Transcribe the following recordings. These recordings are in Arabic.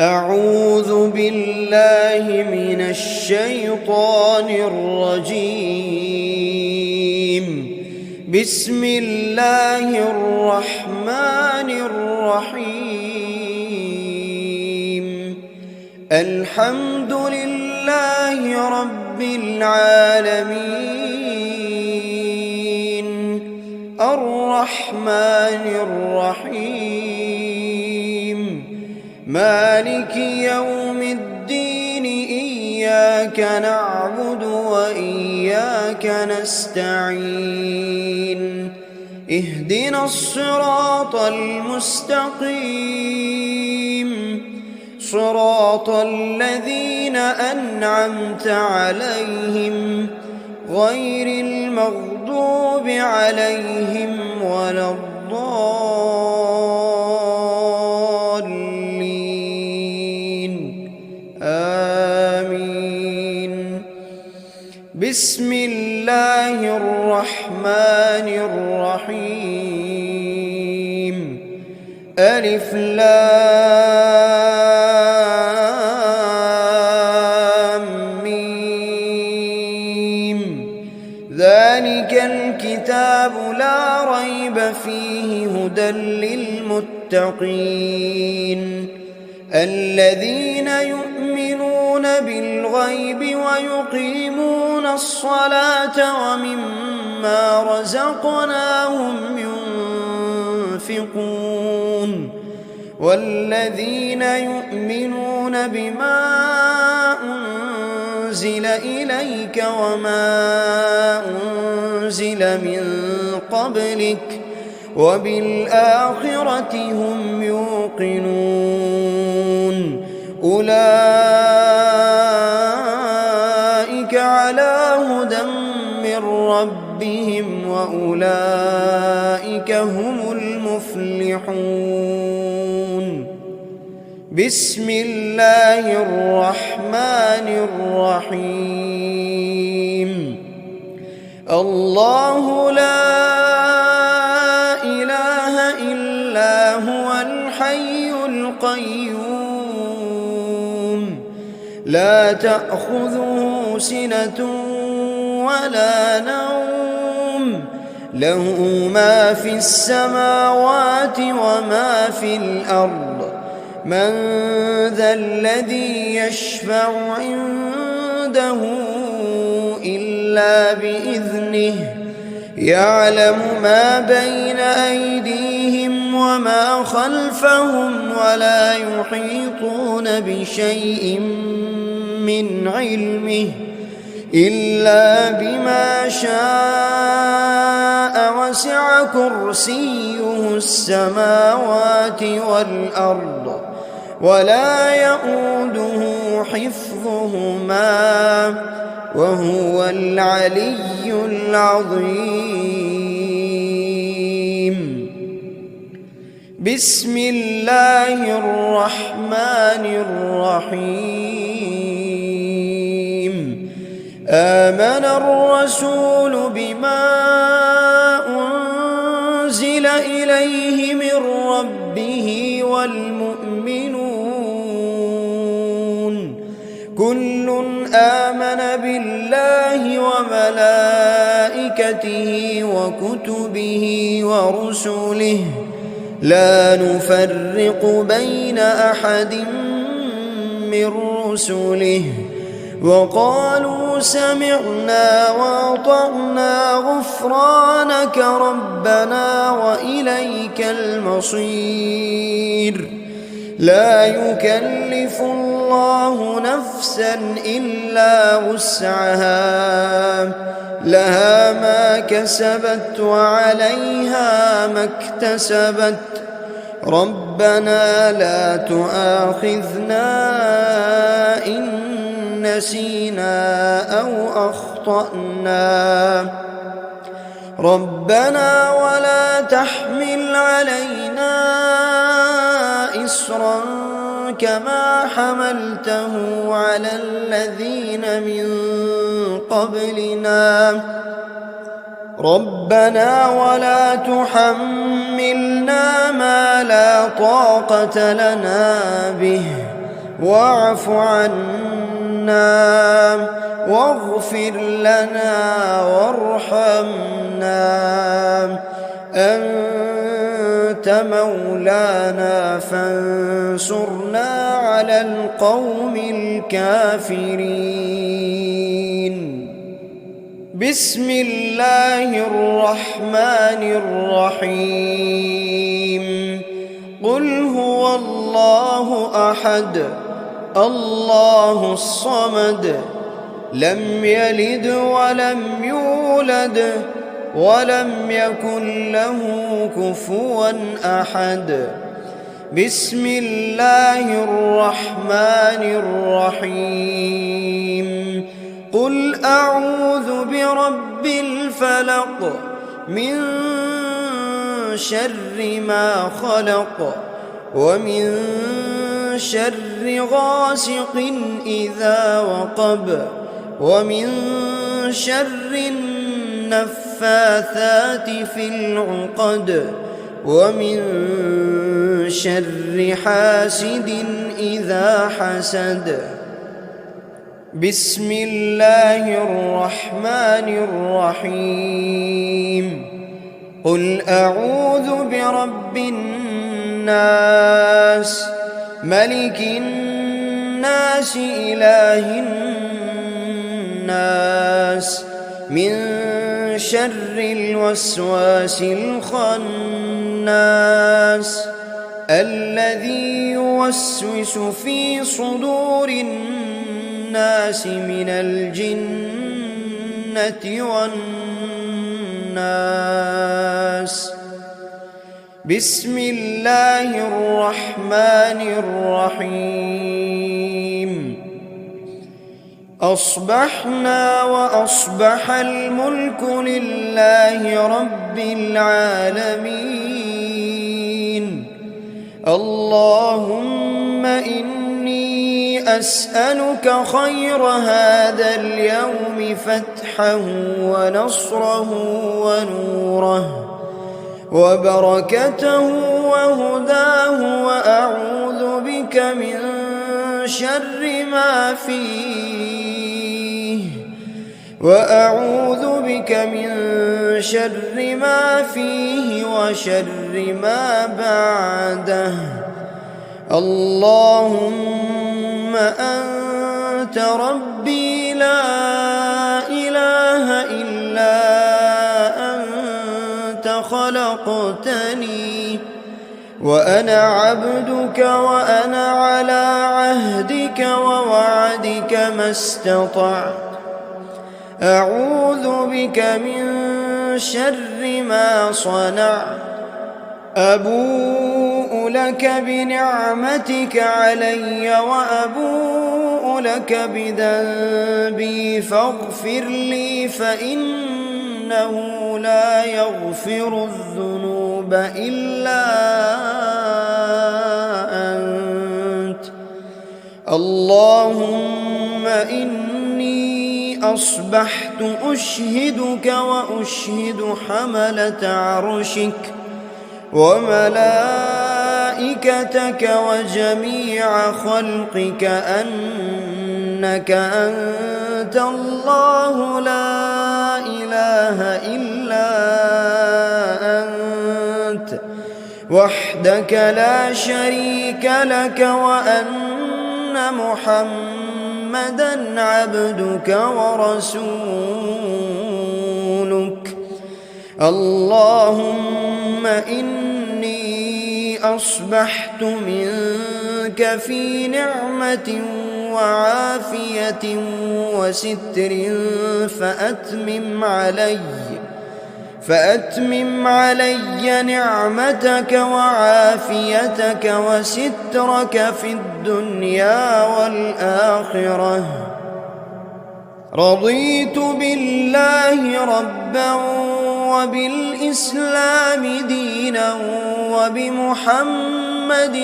أعوذ بالله من الشيطان الرجيم. بسم الله الرحمن الرحيم. الحمد لله رب العالمين، الرحمن الرحيم، مالك يوم الدين. إياك نعبد وإياك نستعين. اهدنا الصراط المستقيم، صراط الذين أنعمت عليهم غير المغضوب عليهم ولا الضالين. آمين. بسم الله الرحمن الرحيم. ألف لام ميم. ذلك الكتاب لا ريب فيه هدى للمتقين، الذين يؤمنون بالغيب ويقيمون الصلاة ومما رزقناهم ينفقون، والذين يؤمنون بما أنزل إليك وما أنزل من قبلك وبالآخرة هم يوقنون. أولئك على هدى من ربهم وأولئك هم المفلحون. بسم الله الرحمن الرحيم. الله لا إله إلا هو الحي القيوم، لا تأخذه سنة ولا نوم، له ما في السماوات وما في الأرض. من ذا الذي يشفع عنده إلا بإذنه، يعلم ما بين أيديهم وما خلفهم ولا يحيطون بشيء من علمه إلا بما شاء، وسع كرسيه السماوات والأرض ولا يئوده حفظهما وهو العلي العظيم. بسم الله الرحمن الرحيم. آمن الرسول بما أنزل إليه من ربه والمؤمنون، كل آمن بالله وملائكته وكتبه ورسله، لا نفرق بين أحد من رسله، وقالوا سمعنا وأطعنا غفرانك ربنا وإليك المصير. لا يكلف الله نفسا إلا وسعها، لها ما كسبت وعليها ما اكتسبت. ربنا لا تؤاخذنا إن نسينا أو أخطأنا، ربنا ولا تحمل علينا إصرا كما حملته على الذين من قبلنا، ربنا ولا تحملنا ما لا طاقة لنا به واعف عنا واغفر لنا وارحمنا أنت مولانا فانصرنا على القوم الكافرين. بسم الله الرحمن الرحيم. قل هو الله أحد الله الصمد لم يلد ولم يولد ولم يكن له كفوا أحد. بسم الله الرحمن الرحيم. قل أعوذ برب الفلق من شر ما خلق ومن شر غاسق إذا وقب ومن شر النفاثات في العقد ومن شر حاسد إذا حسد. بسم الله الرحمن الرحيم. قل أعوذ برب الناس ملك الناس إله الناس من شر الوسواس الخناس الذي يوسوس في صدور الناس من الجنة والناس. بسم الله الرحمن الرحيم. أصبحنا وأصبح الملك لله رب العالمين. اللهم إني أسألك خير هذا اليوم فتحه ونصره ونوره وبركته وهداه وأعوذ بك من شر ما فيه وشر ما بعده. اللهم أنت ربي لا إله إلا أنت خلقتني وأنا عبدك وأنا على عهدك ووعدك ما استطعت. أعوذ بك من شر ما صنعت. أبوء لك بنعمتك علي وأبوء لك بذنبي فاغفر لي فإنه لا يغفر الذنوب إلا أنت. اللهم إني أصبحت أشهدك وأشهد حملة عرشك وملائكتك وجميع خلقك أنك أنت الله لا إله إلا أنت وحدك لا شريك لك وأن محمدًا عبدك ورسولك. اللهم إني أصبحت منك في نعمة وعافية وستر فأتمم علي نعمتك وعافيتك وسترك في الدنيا والآخرة. رضيت بالله ربا وبالإسلام دينا وبمحمد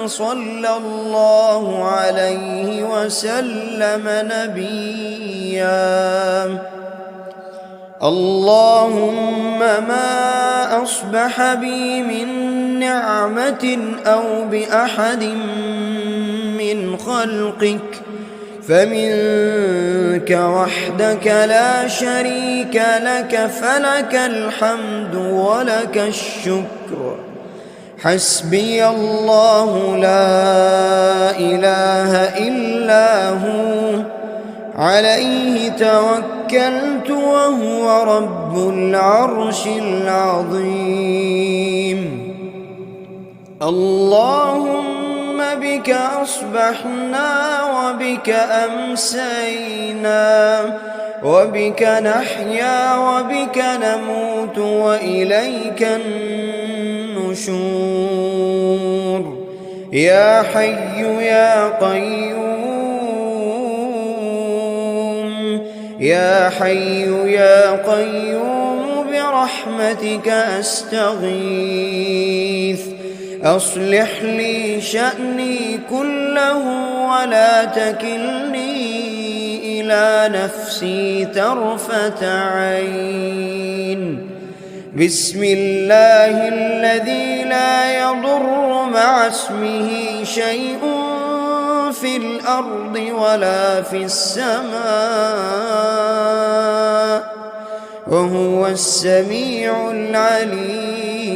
صلى الله عليه وسلم نبيا. اللهم ما أصبح بي من نعمة أو بأحد من خلقك فمنك وحدك لا شريك لك، فلك الحمد ولك الشكر. حسبي الله لا إله إلا هو، عليه توكلت وهو رب العرش العظيم. اللهم بك أصبحنا وبك أمسينا، وبك نحيا وبك نموت وإليك النشور. يا حي يا قيوم، يا حي يا قيوم برحمتك أستغيث. أصلح لي شأني كله ولا تكلني إلى نفسي طرفة عين. بسم الله الذي لا يضر مع اسمه شيء في الأرض ولا في السماء، وهو السميع العليم.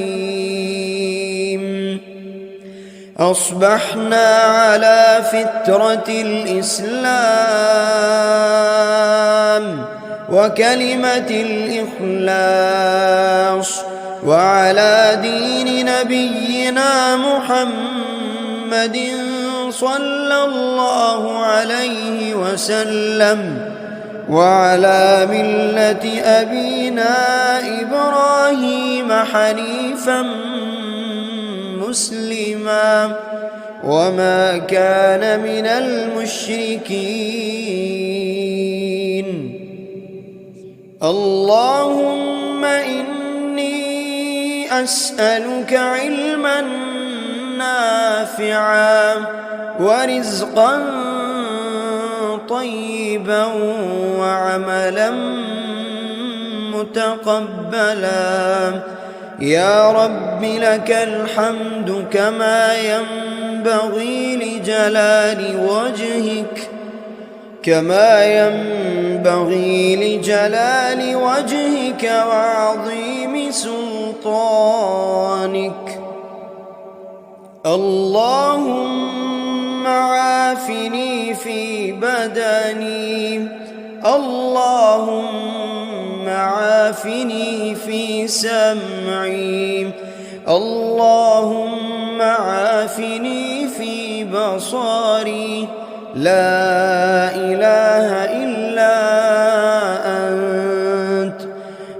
أصبحنا على فطرة الإسلام وكلمة الإخلاص، وعلى دين نبينا محمد صلى الله عليه وسلم، وعلى ملة أبينا إبراهيم حنيفا مسلما وما كان من المشركين. اللهم إني أسألك علما نافعا ورزقا طيبا وعملا متقبلا. يا رب لك الحمد كما ينبغي لجلال وجهك وعظيم سلطانك. اللهم عافني في بدني، اللهم عافني في سمعي، اللهم عافني في بصري. لا إله إلا أنت.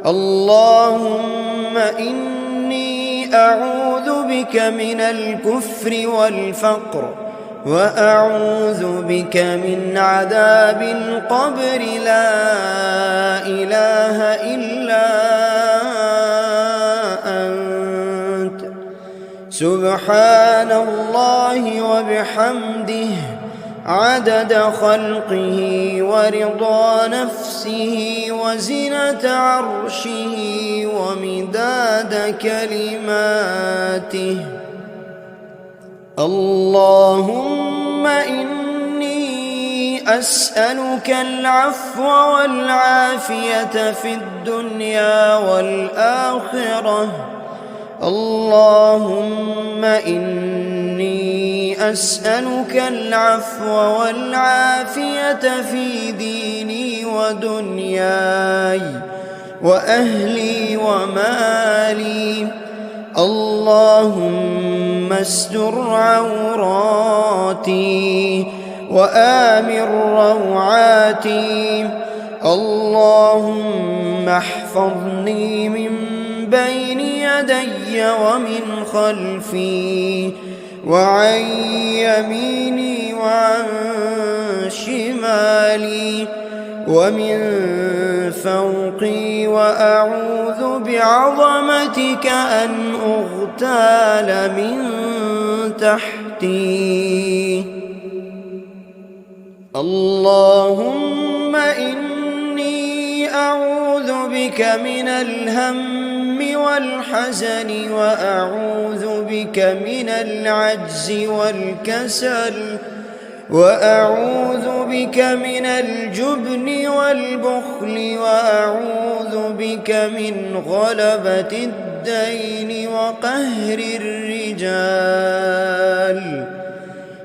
اللهم إني أعوذ بك من الكفر والفقر، وأعوذ بك من عذاب القبر. لا إله إلا أنت. سبحان الله وبحمده عدد خلقه ورضا نفسه وزنة عرشه ومداد كلماته. اللهم إني أسألك العفو والعافية في الدنيا والآخرة. اللهم إني أسألك العفو والعافية في ديني ودنياي وأهلي ومالي. اللهم استر عوراتي وآمن روعاتي. اللهم احفظني من بين يدي ومن خلفي وعن يميني وعن شمالي ومن فوقي، وأعوذ بعظمتك أن أغتال من تحتي. اللهم إني أعوذ بك من الهم والحزن، وأعوذ بك من العجز والكسل، وأعوذ بك من الجبن والبخل وأعوذ بك من غلبة الدين وقهر الرجال.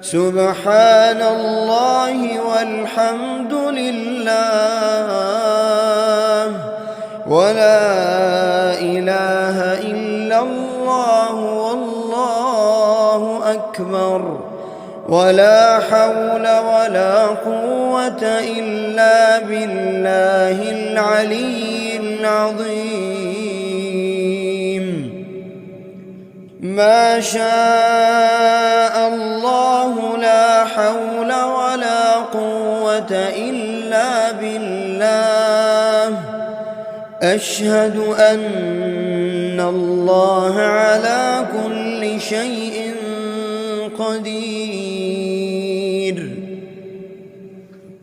سبحان الله والحمد لله ولا إله إلا الله والله أكبر ولا حول ولا قوة إلا بالله العلي العظيم. ما شاء الله لا حول ولا قوة إلا بالله. أشهد أن الله على كل شيء قدير.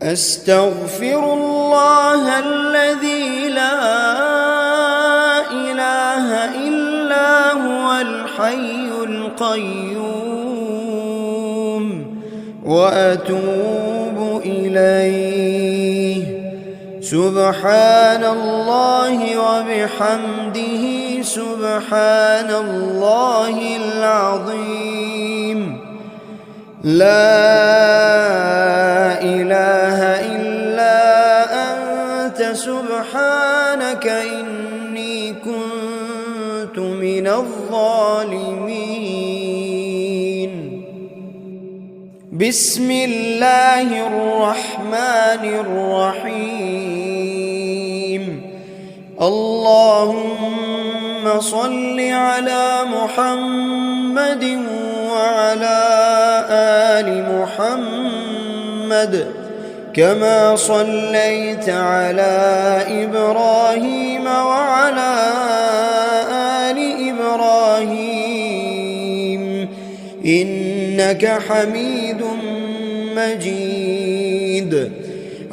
أستغفر الله الذي لا إله إلا هو الحي القيوم وأتوب إليه. سبحان الله وبحمده سبحان الله العظيم. لا إله إلا أنت سبحانك إني كنت من الظالمين. بسم الله الرحمن الرحيم. اللهم صل على محمد وعلى آل محمد كما صليت على إبراهيم وعلى آل إبراهيم إنك حميد مجيد.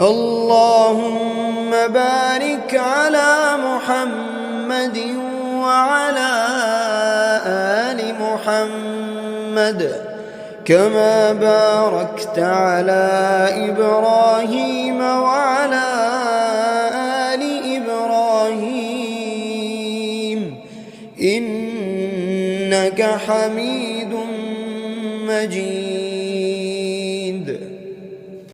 اللهم بارك على محمد وعلى آل محمد كما باركت على إبراهيم وعلى آل إبراهيم إنك حميد مجيد.